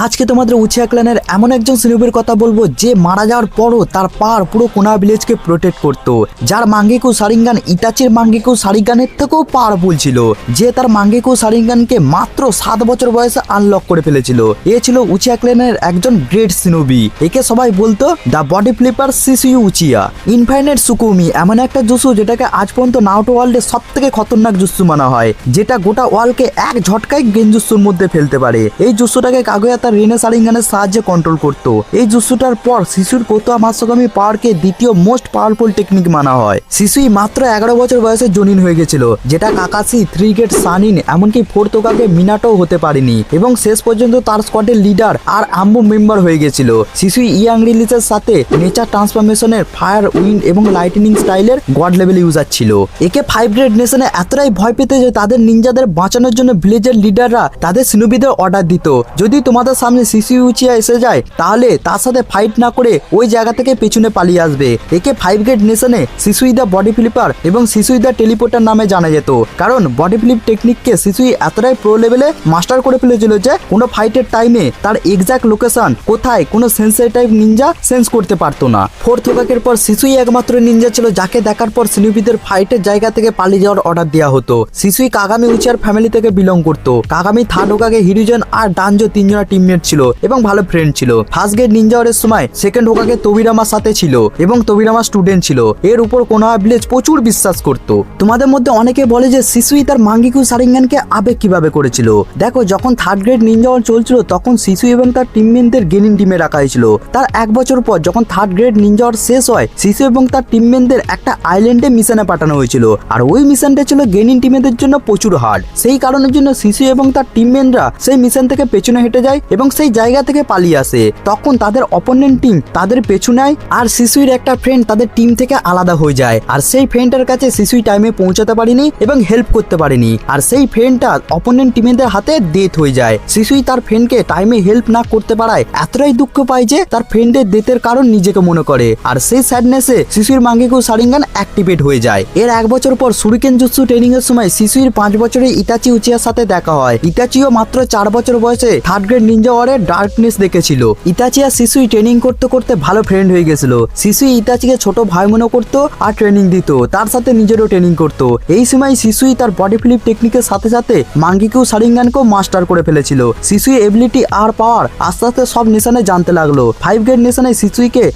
আজকে তোমাদের উচিয়া ক্ল্যানের এমন একজন সিনোবির কথা বলবো যে মারা যাওয়ার পরও তার পাওয়ার পুরো কোনোহা ভিলেজকে প্রোটেক্ট করতো, যার মাঙ্গেকু শারিঙ্গান ইতাচির মাঙ্গেকু শারিঙ্গানের থেকেও পাওয়ারফুল ছিল, যে তার মাঙ্গেকু শারিঙ্গানকে মাত্র 7 বছর বয়সে আনলক করে ফেলেছিল। এ ছিল উচিয়া ক্ল্যানের একজন গ্রেট সিনোবি। একে সবাই বলতো the body flipper Shisui Uchiha. Infinite সুকুমি এমন একটা জুসু যেটাকে আজ পর্যন্ত নাওটো ওয়ার্ল্ডে সব থেকে খতরনাক জুসু মানা হয়, যেটা গোটা ওয়ার্ল্ডকে এক ঝটকায় গেনজুসুর মধ্যে ফেলতে পারে। এই জুসুটাকে কাগুয়া তার রেনে শারিঙ্গানের সাহায্যে কন্ট্রোল করতো। এই জুসুটার পর শিশুর কোতোয়া মাৎসুগামি পাওয়ারকে দ্বিতীয় মোস্ট পাওয়ারফুল টেকনিক মানা হয়। শিশুই মাত্র 11 বছর বয়সে জনিন হয়ে গেছিল, যেটা কাকাশি, 3 গেট সানিন এমনকি 4th হোকাগে মিনাটো হতে পারেনি, এবং শেষ পর্যন্ত তার স্কোয়াডের লিডার আর আম্বু মেম্বার হয়ে গেছিল। শিশুই ইয়াং রিলিজের সাথে নেচার ট্রান্সফরমেশনের ফায়ার, উইন্ড এবং লাইটনিং স্টাইলের গড লেভেল ইউজার ছিল। একে 5 গ্রেড নেশনে এতটাই ভয় পেতে যে তাদের নিনজাদের বাঁচানোর জন্য ভিলেজের লিডাররা তাদের সিনোবিদের অর্ডার দিত, যদি তোমাদের সামনে শিশুই উচিয়া এসে যায় তাহলে তার সাথে ফাইট না করে ওই জায়গা থেকে পেছনে পালিয়ে আসবে। একে 5 গ্রেড নেশনে শিশুই দা বডি ফ্লিপার এবং শিশুই দা টেলিপোর্টার নামে জানা যেত, কারণ বডি ফ্লিপ টেকনিককে শিশুই এতটাই প্রো লেভেলে মাস্টার করে ফেলেছিল যে কোনো ফাইটের টাইমে তার এক্সাক্ট লোকেশন কোথায় কোনো সেন্সর টাইপ নিনজা সেন্স করতে পারতো না। 4th হোকাগের পর শিশুই একমাত্র নিনজা ছিল যাকে দেখার পর সিনোবিদের ফাইটের জায়গা থেকে পালিয়ে যাওয়ার অর্ডার দেওয়া হতো। শিশুই কাগামি উচিয়ার ফ্যামিলি থেকে বিলং করতো। কাগামি 3rd হোকাগে হিরুজেন আর ডানজো 3 জনা টিমমেট ছিল এবং ভালো ফ্রেন্ড ছিল। ফার্স্ট গেট নিনজা ওয়ারের সময় 2nd হোকাগে তোবিরামার সাথে ছিল এবং তোবিরামা স্টুডেন্ট ছিল। এর উপর কোনোহা ভিলেজ প্রচুর বিশ্বাস করত। তোমাদের মধ্যে অনেকে বলে যে শিশুই তার মাঙ্গেকু শারিঙ্গানকে আবেগ কিভাবে করেছিল। দেখো, যখন 3rd গ্রেড নিনজা ওয়ার চলছিল তখন শিশু এবং তার টিমমেটদের গেনিং টিমে রাখা হয়েছিল। তার 1 বছর পর যখন 3rd গ্রেড নিনজা ওয়ার শেষ হয়, শিশু এবং তার টিমমেটদের একটা আইল্যান্ডে মিশনে পাঠানো হয়েছিল, আর ওই মিশনটা ছিল গেনিং টিমেদের জন্য প্রচুর হার্ড। সেই কারণের জন্য শিশু এবং তার টিমমেটরা সেই মিশন থেকে পেছনে হেঁটে যায় এবং সেই জায়গা থেকে পালিয়ে আসে। তখন তাদের অপোনেন্ট টিম তাদের পেছু নেয়, আর শিশুর একটা ফ্রেন্ড তাদের টিম থেকে আলাদা হয়ে যায়, আর সেই ফ্রেন্ডের কাছে শিশুই টাইমে পৌঁছাতে পারেনি এবং হেল্প করতে পারেনি, আর সেই ফ্রেন্ডটা অপোনেন্ট টিমেদের হাতে ডেথ হয়ে যায়। শিশুই তার ফ্রেন্ডকে টাইমে হেল্প না করতে পারায় এতটাই দুঃখ পায় যে তার ফ্রেন্ডের ডেথের কারণ নিজেকে মনে করে, আর সেই স্যাডনেসে শিশুর মাঙ্গেকু শারিঙ্গান অ্যাক্টিভেট হয়ে যায়। এর 1 বছর পর সুরিকেন জুৎসু ট্রেনিং এর সময় শিশুর 5 বছরের ইতাচি উচিয়ার সাথে দেখা হয়। ইতাচিও মাত্র 4 বছর বয়সে 3rd গ্রেড নিনজা ওয়ারের ডার্কনেস দেখেছিল। ইতাচি আর শিশুই ট্রেনিং করতে করতে ভালো ফ্রেন্ড হয়ে গেছিল। শিশুই ইতাচিকে ছোট ভাই মনে করতো আর ট্রেনিং দিত, তার সাথে নিজেরও ট্রেনিং করতো। এই সময় শিশুই তার বডি ফ্লিপ টেকনিকের সাথে সাথে মাঙ্গেকু শারিঙ্গানকেও মাস্টার করে ফেলেছিল। শিশুই এবিলিটি আর পাওয়ার আস্তে আস্তে সব নেশনে জানতে লাগলো। 5 গ্রেড নেশনে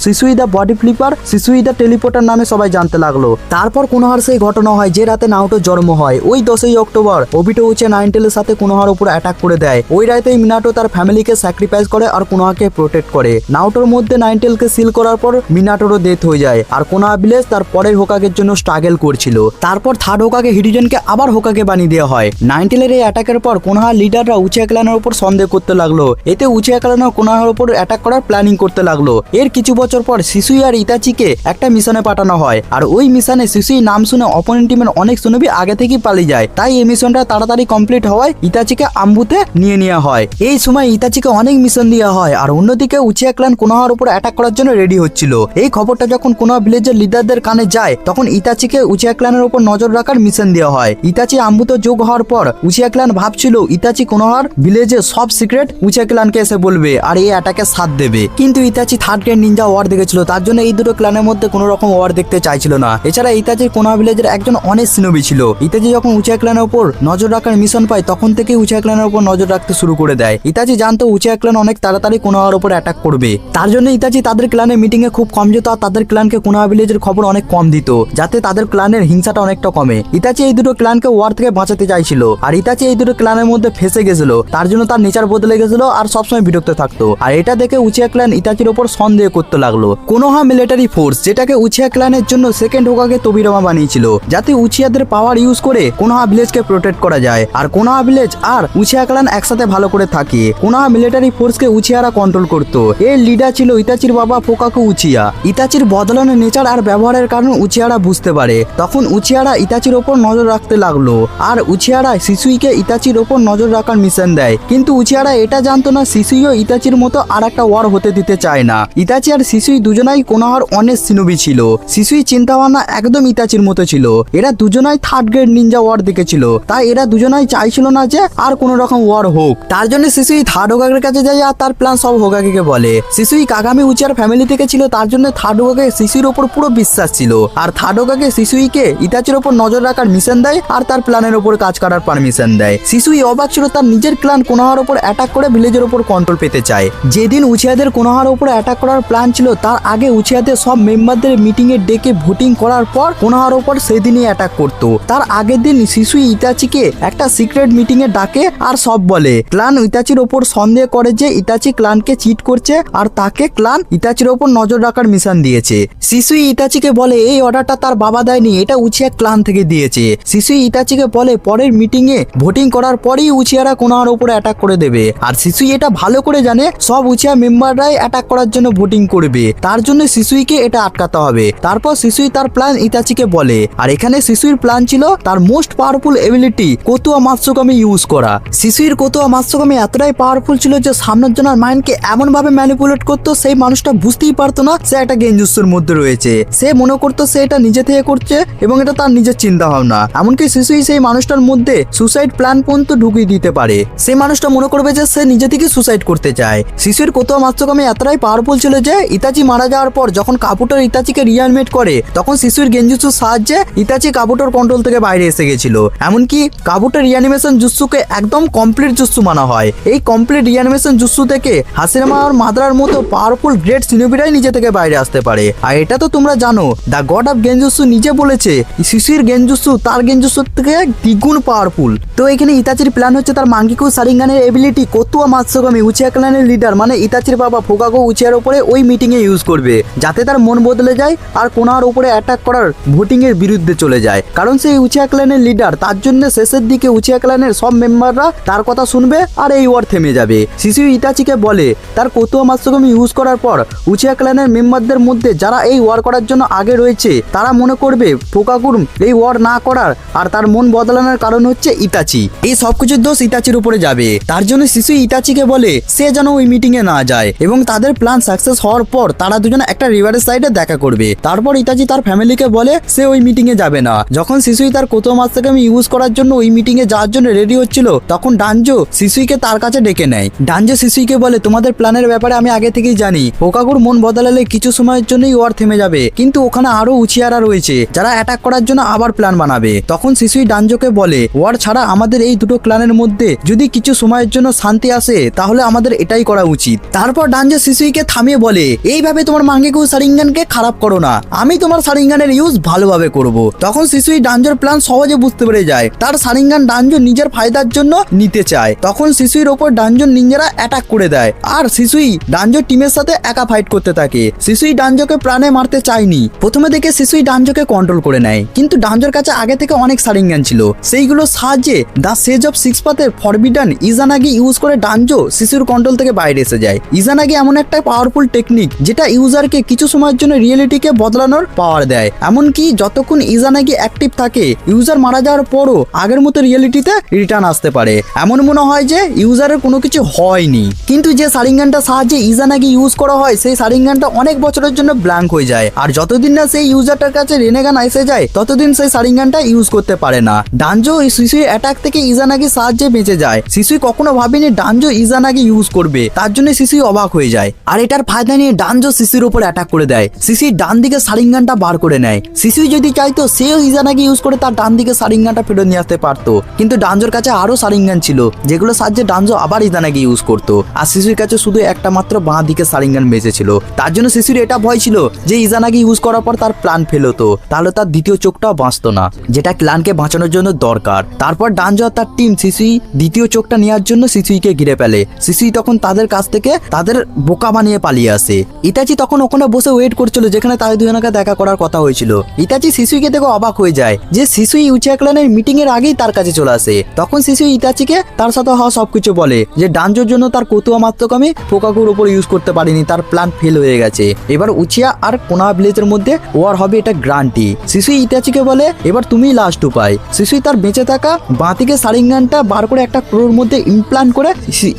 শিশুই দা বডি ফ্লিপার, শিশুই দা টেলিপোর্টার নামে সবাই জানতে লাগলো। তারপর কোনোহার সেই ঘটনা হয় যে রাতে নাওটো জন্ম হয়। ওই 10ই অক্টোবর ওবিটো উচিয়া নাইনটেলের সাথে কোনোহার উপর অ্যাটাক করে দেয়। ওই রাতেই মিনাটো তার ফ্যামিলিকে স্যাক্রিফাইস করে আর কোনোহাকে প্রোটেক্ট করে। নাওটোর মধ্যে নাইনটেলকে সিল করার পর মিনাটোরও ডেথ হয়ে যায়, আর কোনোহা ভিলেজ তার পরের হোকাগের জন্য স্ট্রাগল করছিল। তারপর 3rd হোকাগে হিরুজেনকে আবার হোকাগে বানিয়ে দেওয়া হয়। নাইনটেলের এই অ্যাটাকের পর কোনোহা লিডাররা উচিয়া ক্ল্যানের উপর সন্দেহ করতে লাগলো। এতে উচিয়া ক্ল্যানও কোনোহার উপর অ্যাটাক করার প্ল্যানিং করতে লাগলো। এর কিছু বছর পর শিশুই আর ইতাচিকে একটা মিশনে পাঠানো হয়, আর ওই মিশনে শিশুই নাম শুনে অপোনেন্ট টিমের অনেক সিনোবি আগে থেকেই পালিয়ে যায়। তাই এই মিশনটা তাড়াতাড়ি কমপ্লিট হওয়ায় ইতাচিকে আম্বুতে নিয়ে নেওয়া হয়। এই সময় ইতাচিকে অনেক মিশন দেওয়া হয়, আর অন্যদিকে উচিয়া ক্ল্যান কোনোহার উপর অ্যাটাক করার জন্য রেডি হচ্ছিল। এই খবরটা যখন কোনোহা ভিলেজের লিডারদের কানে যায় তখন ইতাচিকে উচিয়া ক্ল্যানের উপর নজর রাখার মিশন দেওয়া হয়। ইতাচি আম্বুতে যোগ হওয়ার পর উচিয়া ক্ল্যান ভাবছিল ইতাচি কোনোহার ভিলেজে সব সিক্রেট উচিয়া ক্ল্যানকে এসে বলবে আর এই অ্যাটাকে সাথ দেবে, কিন্তু Itachi 3rd grade Ninja war দেখেছিল, তার জন্য এই দুটো ক্ল্যানের মধ্যে কোনো রকম ওয়ার দেখতে চাইছিল না। এছাড়া ইতাচির কোনোহা ভিলেজের একজন অনেক সিনোবি ছিল। ইতাচি যখন উচিয়া ক্ল্যানের উপর নজর রাখার মিশন পায় তখন থেকেই উচিয়া ক্ল্যানের উপর নজর রাখতে শুরু করে দেয়। ইতাচি জানতো উচিয়া ক্ল্যান অনেক তাড়াতাড়ি কোনোহার উপর অ্যাটাক করবে, তার জন্য ইতাচি তাদের ক্ল্যানের মিটিং এ খুব কম যেত আর তাদের ক্ল্যানকে কোনোহা ভিলেজের খবর অনেক কম দিত, যাতে তাদের ক্ল্যানের হিংসাটা অনেকটা কমে। ইতাচি এই দুটো ক্ল্যানকে ওয়ার থেকে বাঁচাতে চাইছিল, আর ইতাচি এই দুটো ক্ল্যানের মধ্যে ফেসে গেছিল, তার জন্য তার নেচার বদলে গেছিল আর সবসময় বিরক্ত থাকতো। আর এটা দেখে উচিয়া ক্ল্যান ইতাচির উপর সন্দেহ করতে লাগলো। কোনোহা মিলিটারি ফোর্স, যেটাকে উচিয়া ক্ল্যানের জন্য 2nd হোকাগে তোবিরামা বানিয়েছিল, যাতে উচিয়াদের পাওয়ার ইউজ করে কোনোহা ভিলেজকে প্রোটেক্ট করা যায়, আর কোনোহা ভিলেজ আর উচিয়া ক্ল্যান একসাথে ভালো করে থাকে। কোনোহা মিলিটারি ফোর্সকে উচিয়ারা কন্ট্রোল করতো। এর লিডার ছিল ইতাচির বাবা ফোকাকু উচিয়া। ইতাচির বদলানো নেচার আর ব্যবহারের কারণ উচিয়ারা বুঝতে পারে। তখন উচিয়ারা ইতাচির ওপর নজর রাখতে লাগলো, আর উচিয়ারা শিশুইকে ইতাচির ওপর নজর রাখার মিশন দেয়। কিন্তু উচিয়ারা এটা জানতো না শিশুইও ইতাচির মতো আর একটা ওয়ার হতে দিতে চায় না। ইতাচি আর শিশুই দুজনাই কোনোহার অনেক সিনোবি ছিল। শিশুই চিন্তা ভাবনা একদম ইতাচির মতো ছিল। এরা দুজনাই 3rd গ্রেড নিনজা ওয়ার দেখেছিল, তাই এরা দুজনাই চাইছিল না যে আর কোনো রকম ওয়ার হোক। তার জন্য শিশুই 3rd থার্ড হোকাগের কাছে যায় আর তার প্ল্যান সব হোকাগেকে বলে। শিশুই কাগামি উচিয়ার ফ্যামিলি থেকে ছিল, তার জন্য থার্ড হোকাগে শিশুর ওপর পুরো বিশ্বাস ছিল। আর থার্ড হোকাগে শিশুইকে ইতাচির ওপর নজর রাখার মিশন দেয় আর তার প্ল্যানের ওপর কাজ করার পারমিশন দেয়। শিশুই অবাক ছিল, তার নিজের ক্লান কোনোহার ওপর অ্যাটাক করে ভিলেজের ওপর কন্ট্রোল পেতে চায়। যেদিন উচিয়াদের কোনোহার ওপর অ্যাটাক করার প্ল্যান ছিল, তার আগে উচিয়াদের সব মেম্বারদের মিটিং এ ডেকে ভোটিং করার পর কোনোহার ওপর সেদিনই অ্যাটাক করতো। তার আগের দিন শিশুই ইতাচিকে একটা সিক্রেট মিটিং এ ডাকে আর সব বলে। ক্লান ইতাচির ওপর সন্দেহ করে যে ইতাচি ক্লানকে চিট করছে আর তাকে ক্লান ইতাচির ওপর নজর রাখার মিশন দিয়েছে। শিশুই ইতাচিকে বলে এই অর্ডারটা তার বাবা দেয়নি, এটা উচিয়া ক্লান থেকে দিয়েছে। শিশুই ইতাচিকে বলে পরের মিটিং এ ভোটিং করার পরেই উচিয়ারা কোনোহার ওপর অ্যাটাক করে দেবে। আর শিশুই এটা ভালো করে জানে সব উচিয়া মেম্বাররাই অ্যাটাক করার জন্য ভোটিং করবে, তার জন্য শিশুইকে এটা আটকাতে হবে। তারপর শিশুই তার প্ল্যান ইতাচিকে বলে। আর এখানে শিশুর প্ল্যান ছিল তার মোস্ট পাওয়ারফুল এবিলিটি কোতুয়া মাতসুকামি ইউজ করা। শিশুর কোতুয়া মাতসুকামি এতটাই পাওয়ারফুল ছিল যে সামনের জনের মাইন্ডকে এমন ভাবে ম্যানিপুলেট করতো সেই মানুষটা বুঝতেই পারতো না সে একটা গেঞ্জুসুর মধ্যে রয়েছে। সে মনে করতো সে এটা নিজে থেকে করছে এবং এটা তার নিজের চিন্তা ভাবনা। এমনকি শিশুই সেই মানুষটার মধ্যে সুসাইড প্ল্যান পর্যন্ত ঢুকিয়ে দিতে পারে। সেই মানুষটা মনে করবে যে সে নিজে থেকে সুসাইড করতে চায়। শিশুর কোতুয়া মাতসুকামি এতটাই পাওয়ারফুল ছিল যে ইতাচি মারা যাওয়ার পর যখন কাবুটোর ইতাচিকে রিয়ানিমেট করে তখন শিশুর গেঞ্জুসুর সাহায্যে ইতাচি কাবুটোর কন্ট্রোল থেকে বাইরে এসে গেছিল। এমনকি কাবুটোর রিয়ানিমেশন জুৎসুকে একদম কমপ্লিট জুৎসু মানা হয়। এই কমপ্লিট রিয়ানিমেশন জুৎসু থেকে হাসিরামা আর মাদ্রার মতো পাওয়ারফুল গ্রেট সিনোবিরাই নিজে থেকে বাইরে আসতে পারে। আর এটা তো তোমরা জানো, দ্য গড অফ গেঞ্জুৎসু নিজে বলেছে শিশুর গেঞ্জুৎসু তার গেঞ্জুৎসুর থেকে দ্বিগুণ পাওয়ারফুল। তো এখানে ইতাচির প্ল্যান হচ্ছে তার মাঙ্গিকু সারিঙ্গানের এবিলিটি কোতুয়া মাতসুকামি উচিয়া ক্ল্যানের লিডার মানে ইতাচির বাবা ফুকাগো উচিয়ার উপরে ওই মিটিং এ ইউজ করবে, যাতে তার মন বদলে যায় আর কোনোহার উপরে অ্যাটাক করার ভোটিং এর বিরুদ্ধে চলে যায়। কারণ সেই উচিয়া ক্ল্যানের লিডার, তার জন্য শেষের দিকে উচিয়া ক্ল্যানের সব মেম্বাররা তার কথা শুনবে আর এই ওয়ার থেমে যাবে। শিশু ইতাচিকে বলে তার কোতুয়া মাতসুকামি ইউজ করার পর উচিয়া ক্ল্যানের মেম্বারদের মধ্যে যারা এই ওয়ার করার জন্য আগে রয়েছে তারা মনে করবে ফুকাগুর এই ওয়ার না করার আর তার মন বদলানোর কারণ হচ্ছে ইতাচি। এই সবকিছুর দোষ ইতাচির উপরে যাবে। তার জন্য শিশু ইতাচিকে বলে সে যেন ওই মিটিং এ না যায় এবং তাদের প্ল্যান সাকসেস হওয়ার পর তারা দুজনে একটা রিভারের সাইডে দেখা করবে। তারপর ইতাচি তার ফ্যামিলিকে বলে সে ওই মিটিং এ যাবে না। যখন শিশুই তার কোতুয়া মাতসুকামি ইউজ করার জন্য ওই মিটিং এ যাওয়ার জন্য রেডি হচ্ছিল তখন ডানজো শিশুইকে তার কাছে ডেকে নেয়। ডানজো শিশুইকে বলে তোমাদের প্ল্যানের ব্যাপারে আমি আগে থেকেই জানি, ফুকাগুর মন বদলালে কিছু সময়ের জন্যই ওয়ার থেমে যাবে, কিন্তু ওখানে আরো উচিয়ারা রয়েছে যারা অ্যাটাক করার জন্য আবার প্ল্যান বানাবে। তখন শিশুই ডানজোকে বলে ওয়ার ছাড়া আমাদের এই দুটো ক্ল্যানের মধ্যে যদি কিছু সময়ের জন্য শান্তি আসে তাহলে আমাদের এটাই করা উচিত। তারপর ডানজো শিশুইকে থামিয়ে বলে এইভাবে তোমার মাঙ্গেকু সারিঙ্গানকে খারাপ করো না, আমি তোমার সারিঙ্গানের ইউজ ভালোভাবে করব। তখন শিশুই ডানজোর প্ল্যান সহজে বুঝতে পেরে যায়, তার সারিঙ্গান ডানজো নিজের ফায়দার জন্য নিতে চায়। তখন শিশুইর ওপর ডানজোর নিঞ্জারা অ্যাটাক করে দেয় আর শিশুই ডানজোর টিমের সাথে একা ফাইট করতে থাকে। শিশুই ডানজোকে প্রাণে মারতে চায়নি। প্রথমে দেখে শিশুই ডানজোকে কন্ট্রোল করে নেয়, কিন্তু ডানজোর কাছে আগে থেকে অনেক সারিঙ্গান ছিল। সেইগুলোর সাহায্যে দ্য সেজ অফ সিক্স পাথের ফরবিডান ইজানাগি ইউজ করে ডানজো শিশুর কন্ট্রোল থেকে বাইরে এসে যায়। ইজানাগি এমন একটা পাওয়ারফুল টেকনিক যেটা ইউজারকে কিছু সময়ের জন্য রিয়েলিটিকে বদলানোর পাওয়ার দেয়। এমনকি যতক্ষণ ইজানাগি অ্যাক্টিভ থাকে ইউজার মারা যাওয়ার পরও আগের মতো রিয়েলিটিতে রিটার্ন আসতে পারে। এমন মনে হয় যে ইউজারের কোনো কিছু হয়নি, কিন্তু যে সারিঙ্গানটা সাহায্যে ইজানাগি ইউজ করা হয় সেই সারিঙ্গানটা অনেক বছরের জন্য ব্ল্যাঙ্ক হয়ে যায়। আর যতদিন না সেই ইউজারটার কাছে রেনেগান এসে যায় ততদিন সেই সারিঙ্গানটা ইউজ করতে পারে না। ডানজো এই শিশুর অ্যাটাক থেকে ইজানাগির সাহায্যে বেঁচে যায়। শিশুই কখনো ভাবেনি ডানজো ইজানাগি ইউজ করবে, তার জন্য শিশুই অবাক হয়ে যায়। আর এটার ফায়দা নিয়ে ডানজো শিশুর উপর অ্যাটাক করে দেয়। শিশুই ডান দিকে সারিঙ্গানটা বার করে নেয়। শিশুই যদি চাইতো সেও ইজানাগি ইউজ করে তার ডান দিকে সারিঙ্গানটা ফেরত নিয়ে আসতে পারতো, কিন্তু ডানজোর কাছে আরো সারিঙ্গান ছিল যেগুলো সাহায্যে ডানজো আবার ইজানাগি ইউজ করতো। আর শিশুর কাছে শুধু একটা মাত্র বাঁ দিকে সারিঙ্গান বেঁচে ছিল। তার জন্য শিশুর এটা ভয় ছিল যে ইজানাগি ইউজ করার পর তার প্ল্যান ফেল হতো, তাহলে তার দ্বিতীয় চোখটাও বাঁচতো না, যেটা ক্লানকে বাঁচানোর জন্য দরকার। তারপর ডানজো আর তার টিম শিশুই দ্বিতীয় চোখটা নেওয়ার জন্য শিশুইকে ঘিরে ফেলে। শিশুই তখন তাদের কাছ থেকে তাদের বোকা বানিয়ে পালিয়ে আসে। ইতাচি তখন ওখানে বসে ওয়েট করছিল যেখানে তাদের দুজনকে দেখা করার কথা হয়েছিল। ইতাচি শিশুইকে দেখে অবাক হয়ে যায় যে শিশুই উচিয়া ক্লানের মিটিং এর আগেই তার কাছে চলে আসে। তখন শিশুই ইতাচিকে তার সাথে হওয়া সবকিছু বলে যে ডানজোর জন্য তার কোতুয়া মাতসুকামি ফুকাগুর উপর ইউজ করতে পারেনি, তার প্ল্যান ফেল হয়ে গেছে। এবার উচিয়া আর কোনা ভিলেজের মধ্যে ওয়ার হবে, এটা গ্রান্টি। শিশুই ইতাচিকে বলে এবার তুমি লাস্ট উপায়। শিশুই তার বেঁচে থাকা বাঁদিকে সারিঙ্গানটা বার করে একটা ক্রোর মধ্যে ইমপ্লান্ট করে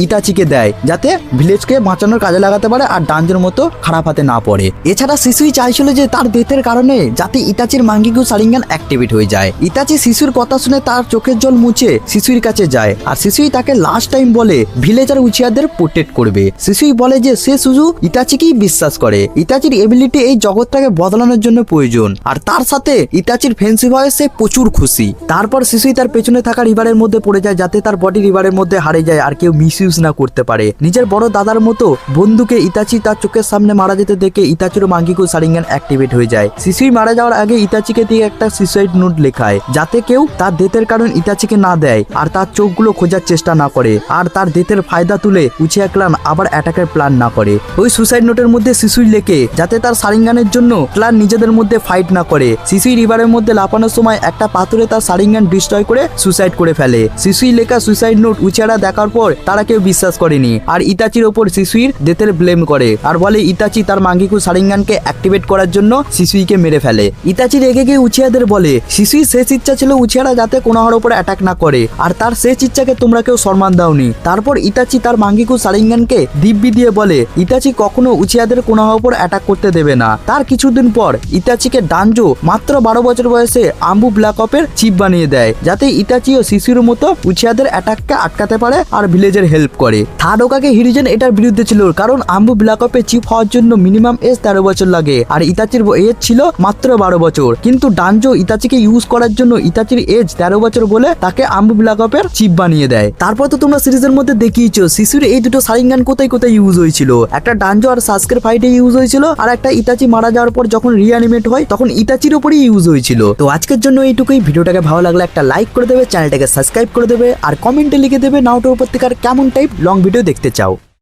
ইতাচিকে দেয় যাতে ভিলেজকে বাঁচানোর কাজে লাগাতে পারে আর ডানজোর মতো খারাপ হাতে না পড়ে। এছাড়া শিশুই চাইছিল যে তার ডেথের কারণে যাতে ইতাচির মাঙ্গিকু সারিঙ্গান অ্যাক্টিভেট হয়ে যায়। ইতাচি শিশুর কথা শুনে তার চোখের জল মুছে শিশুর কাছে যায় আর শিশুই তাকে লাস্ট টাইম বলে ভিলেজার উচিয়াদের প্রোটেক্ট করবে। শিশুই বলে যে সে শুধু ইতাচিকেই বিশ্বাস করে, ইতাচির এবিলিটি এই জগৎটাকে বদলানোর জন্য প্রয়োজন, আর তার সাথে ইতাচির ফেন্সিভ হয়ে সে প্রচুর খুশি। তারপর শিশুই তার পেছনে থাকা রিভারের মধ্যে পড়ে যায় যাতে তার বডি রিভারের মধ্যে হারিয়ে যায় আর কেউ মিসইউজ না করতে পারে। নিজের বড় দাদার মতো বন্ধুকে ইতাচি তার চোখের সামনে মারা যেতে দেখে ইতাচিরও মাঙ্গিকু শারিঙ্গান অ্যাক্টিভেট হয়ে যায়। শিশুই মারা যাওয়ার আগে ইতাচিকে দিয়ে একটা সুইসাইড নোট লেখায় যাতে কেউ তার ডেথের কারণ ইতাচিকে না দেয় আর তার চোখগুলো খোঁজার চেষ্টা না করে, আর তার ডেথের ফায়দা তুলে উচিয়া ক্লান আবার অ্যাটাকের প্ল্যান না করে। ওই সুইসাইড নোটের মধ্যে শিশুই লেখে যাতে তার শারিঙ্গানের জন্য ক্লান নিজেদের মধ্যে ফাইট না করে। শিশুই রিভারের মধ্যে লাফানোর সময় একটা পাথরে তার শারিঙ্গান ডিস্ট্রয় করে সুইসাইড করে ফেলে। শিশুই লেখা সুইসাইড নোট উচিয়ারা দেখার পর তারা কেউ বিশ্বাস করেনি আর ইতাচির ওপর শিশুইর ডেথের ব্লেম করে আর বলে ইতাচি তার মাঙ্গিকু শারিঙ্গানকে অ্যাক্টিভেট করার জন্য শিশুইকে মেরে ফেলে। ইতাচি রেগে গিয়ে উচিয়াদের বলে শিশুই শেষ ইচ্ছা ছিল উচিয়ারা যাতে কোনোহার ওপর অ্যাটাক না করে, আর তার শেষ ইচ্ছাকে তোমরা কেউ সম্মান দাওনি। তারপর ইতাচি তার মাঙ্গিকু শারিঙ্গানকে দিব্যি দিয়ে বলে ইতাচি কখনো উচিয়াদের কোনোহার ওপর অ্যাটাক করতে দেবে না। তার কিছুদিন পর ইতাচিকে ডানজো মাত্র 12 বছর বয়সে আম্বু ব্ল্যাক অপের চিফ বানিয়ে দেয় যাতে ইতাচি ও শিশুর মতো উচিয়াদের অ্যাটাককে আটকাতে পারে আর ভিলেজের হেল্প করে। থার্ড ওকাগে হিরিজেন এটার বিরুদ্ধে ছিল কারণ আম্বু ব্ল্যাক অপের চিফ হওয়ার জন্য মিনিমাম এজ 13 বছর লাগে আর ইতাচির এজ ছিল মাত্র 12 বছর, কিন্তু ডানজো ইতাচিকে ইউজ করার জন্য ইতাচির এজ 13 বছর বলে তাকে আম্বু ব্ল্যাক অপের চিফ বানিয়ে দেয়। তারপর তো তোমরা সিরিজের মধ্যে দেখিয়েছো শিশুর এই দুটো শারিঙ্গান কোথায় কোথায় ইউজ হয়েছিল, একটা ডানজো আর সাসকের ফাইটে ইউজ হয়েছিল আর একটা ইতাচি মারা যাওয়ার পর যখন রিঅ্যানিমেট হয় তখন ইতাচির উপরই ইউজ হয়েছিল। তো আজকের জন্য এইটুকুই। ভিডিওটাকে ভালো লাগলে একটা লাইক করে দেবে, চ্যানেলটাকে সাবস্ক্রাইব করে দেবে আর কমেন্টে লিখে দেবে নাউটোর উপর থেকে আর কেমন টাইপ লং ভিডিও দেখতে চাও।